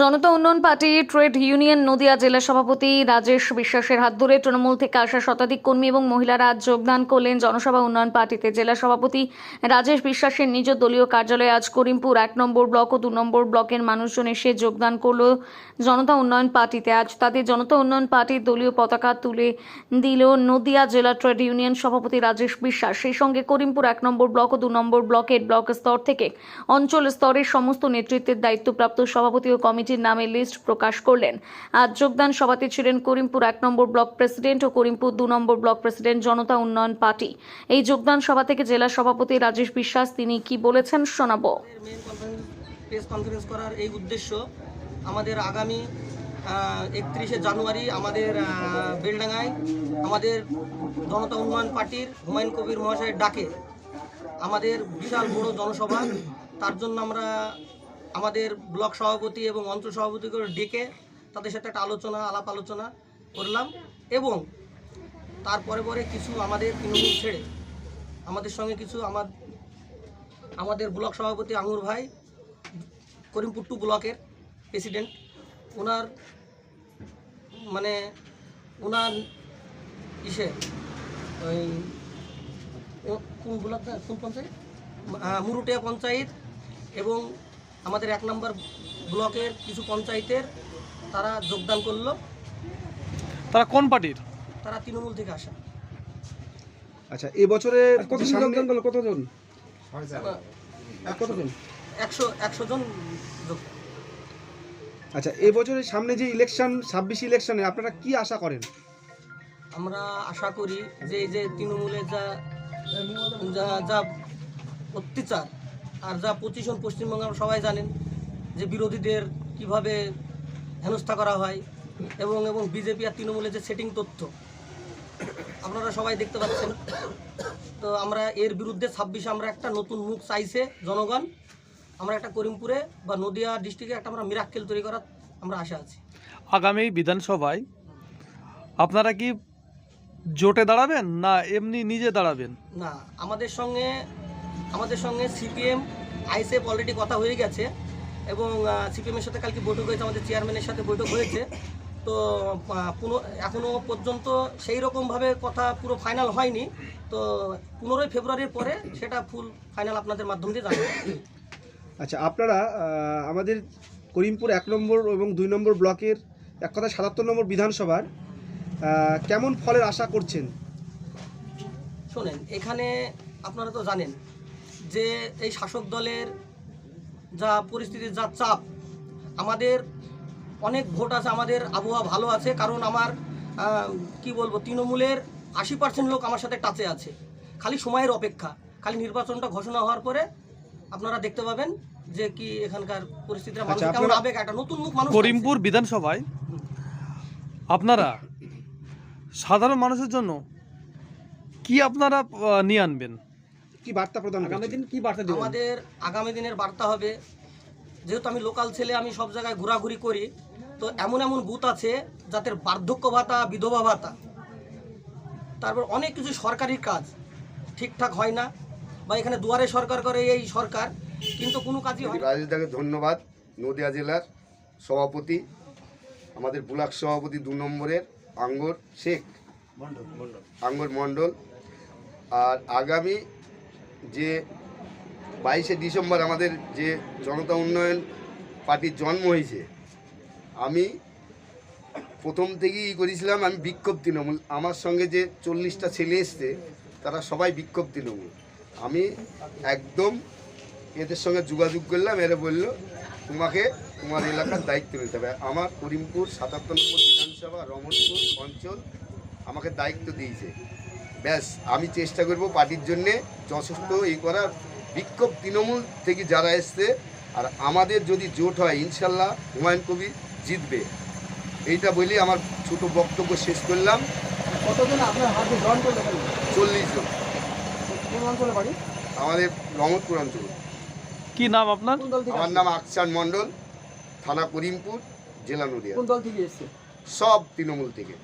জনতা উন্নয়ন party trade union Nadia জেলা সভাপতি রাজেশ বিশ্বাসের হাত ধরে তৃণমূল থেকে আসা শতাধিক কর্মী এবং মহিলারা আজ যোগদান করলেন জনসভা উন্নয়ন পার্টিতে। জেলা সভাপতি রাজেশ বিশ্বাসের নিজ দলীয় কার্যালয়ে আজ করিমপুর 1 নম্বর ব্লক ও 2 নম্বর ব্লকের মানুষজন এসে যোগদান করল জনতা উন্নয়ন পার্টিতে। আজ তাদের জনতা উন্নয়ন পার্টির দলীয় পতাকা তুলে দিল নদিয়া জেলা ট্রেড ইউনিয়ন সভাপতি রাজেশ বিশ্বাস। সেই সঙ্গে করিমপুর 1 নম্বর ব্লক ও 2 নম্বর ব্লকের ব্লক স্তর থেকে অঞ্চল স্তরের সমস্ত নেতৃত্বের দায়িত্বপ্রাপ্ত সভাপতি ও কমিটির নামের লিস্ট প্রকাশ করলেন। আজ যোগদান সভাতে ছিলেন করিমপুর 1 নম্বর ব্লক প্রেসিডেন্ট ও করিমপুর 2 নম্বর ব্লক প্রেসিডেন্ট জনতা উন্নয়ন পার্টি। এই যোগদান সভা থেকে জেলা সভাপতি রাজেশ বিশ্বাস তিনি কি বলেছেন শোনাবো। প্রেস কনফারেন্স করার এই উদ্দেশ্য, আমাদের আগামী 31শে জানুয়ারি আমাদের বেলডাঙ্গায় আমাদের জনতা উন্নয়ন পার্টির হুমায়ুন কবির মহাশয়ের ডাকে আমাদের বিশাল বড় জনসভা। তার জন্য আমরা আমাদের ব্লক সভাপতি এবং অঞ্চল সভাপতিকে ডেকে তাদের সাথে একটা আলাপ আলোচনা করলাম এবং তারপরে পরে কিছু আমাদের তৃণমূল ছেড়ে আমাদের সঙ্গে কিছু আমাদের ব্লক সভাপতি আঙুর ভাই, করিমপুর 2 ব্লকের প্রেসিডেন্ট, ওনার ইসে ওই কোন ব্লকটা কোন পঞ্চায়েত, মুরুটিয়া পঞ্চায়েত এবং আমাদের 1 নম্বর ব্লকের কিছু পঞ্চায়েতের তারা যোগদান করলো। তারা কোন পার্টির? তারা তৃণমূল থেকে আসা। আচ্ছা, এই বছরে যোগদান করলো কতজন? 100 জন যোগদান। আচ্ছা, এই বছরের সামনে যে ইলেকশন 26 ইলেকশনে আপনারা কি আশা করেন? আমরা আশা করি যে এই যে তৃণমূলের যা অত্যাচার আর যা পজিশন পশ্চিমবঙ্গে আমরা সবাই জানেন যে বিরোধীদের কিভাবে হেনস্থা করা হয় এবং বিজেপি আর তৃণমূলের যে সেটিং তথ্য আপনারা সবাই দেখতে পাচ্ছেন। তো আমরা এর বিরুদ্ধে 26 আমরা একটা নতুন মুখ চাইছে জনগণ। আমরা একটা করিমপুরে বা নদিয়া ডিস্ট্রিক্টে একটা আমরা মিরাক্কেল তৈরি করার আমরা আশা আছি। আগামী বিধানসভায় আপনারা কি জোটে দাঁড়াবেন না এমনি নিজে দাঁড়াবেন? না, আমাদের সঙ্গে সিপিএম আইএসএফ অলরেডি কথা হয়ে গেছে এবং সিপিএমের সাথে কালকে বৈঠক হয়েছে, আমাদের চেয়ারম্যানের সাথে বৈঠক হয়েছে। তো এখনও পর্যন্ত সেই রকমভাবে কথা পুরো ফাইনাল হয়নি। তো 15 ফেব্রুয়ারির পরে সেটা ফুল ফাইনাল আপনাদের মাধ্যম দিয়ে জানাবো। আচ্ছা, আপনারা আমাদের করিমপুর 1 নম্বর এবং 2 নম্বর ব্লকের এক কথা 77 নম্বর বিধানসভার কেমন ফলের আশা করছেন? শোনেন, এখানে আপনারা তো জানেন যে এই শাসক দলের যা পরিস্থিতির যা চাপ, আমাদের অনেক ভোট আছে, আমাদের আবহাওয়া ভালো আছে, কারণ আমার কি বলবো, তৃণমূলের 80% লোক আমার সাথে টাচে আছে। খালি সময়ের অপেক্ষা, খালি নির্বাচনটা ঘোষণা হওয়ার পরে আপনারা দেখতে পাবেন যে কি এখানকার পরিস্থিতিটা মানুষ কেমন আবেগ, একটা নতুন মুখ মানুষ। করিমপুর বিধানসভায় আপনারা সাধারণ মানুষের জন্য কি আপনারা নিয়ে আনবেন? কি বার্তা প্রদান আগামী দিন কি বার্তা দেবেন? আমাদের আগামী দিনের বার্তা হবে, যেহেতু আমি লোকাল ছেলে, আমি সব জায়গায় ঘোরাঘুরি করি, তো এমন বুথ আছে যাদের বার্ধক্য ভাতা, বিধবা ভাতা, তারপর অনেক কিছু সরকারি কাজ ঠিকঠাক হয় না, বা এখানে দুয়ারে সরকার করে এই সরকার, কিন্তু কোনো কাজই হয় না। রাজেশদাকে ধন্যবাদ। নদিয়া জেলার সভাপতি, আমাদের ব্লক সভাপতি 2 নম্বরের আঙ্গর মণ্ডল। আর আগামী যে 22শে ডিসেম্বর আমাদের যে জনতা উন্নয়ন পার্টির জন্ম হয়েছে, আমি প্রথম থেকেই করেছিলাম আমি বিক্ষোভ তৃণমূল। আমার সঙ্গে যে 40টা ছেলে এসছে তারা সবাই বিক্ষোভ তৃণমূল। আমি একদম এদের সঙ্গে যোগাযোগ করলাম, এরা বললো তোমাকে তোমার এলাকার দায়িত্ব নিতে হবে। আমার করিমপুর 77 নম্বর বিধানসভা রমনপুর অঞ্চল আমাকে দায়িত্ব দিয়েছে। ব্যাস, আমি চেষ্টা করব পার্টির জন্যে যথেষ্ট এই করার। বিক্ষোভ তৃণমূল থেকে যারা এসছে, আর আমাদের যদি জোট হয় ইনশাল্লাহ হুমায়ুন কবির জিতবে, এইটা বলি আমার ছোট বক্তব্য শেষ করলাম। কতজন আপনার হাতে জয়েন করলেন? 40 জন। কোন অঞ্চলে বাড়ি? আমাদের রমনপুর অঞ্চল। কি নাম আপনার? আমার নাম আকসান মণ্ডল, থানা করিমপুর, জেলা নদিয়া। কোন দল থেকে এসেছে? সব তৃণমূল থেকে।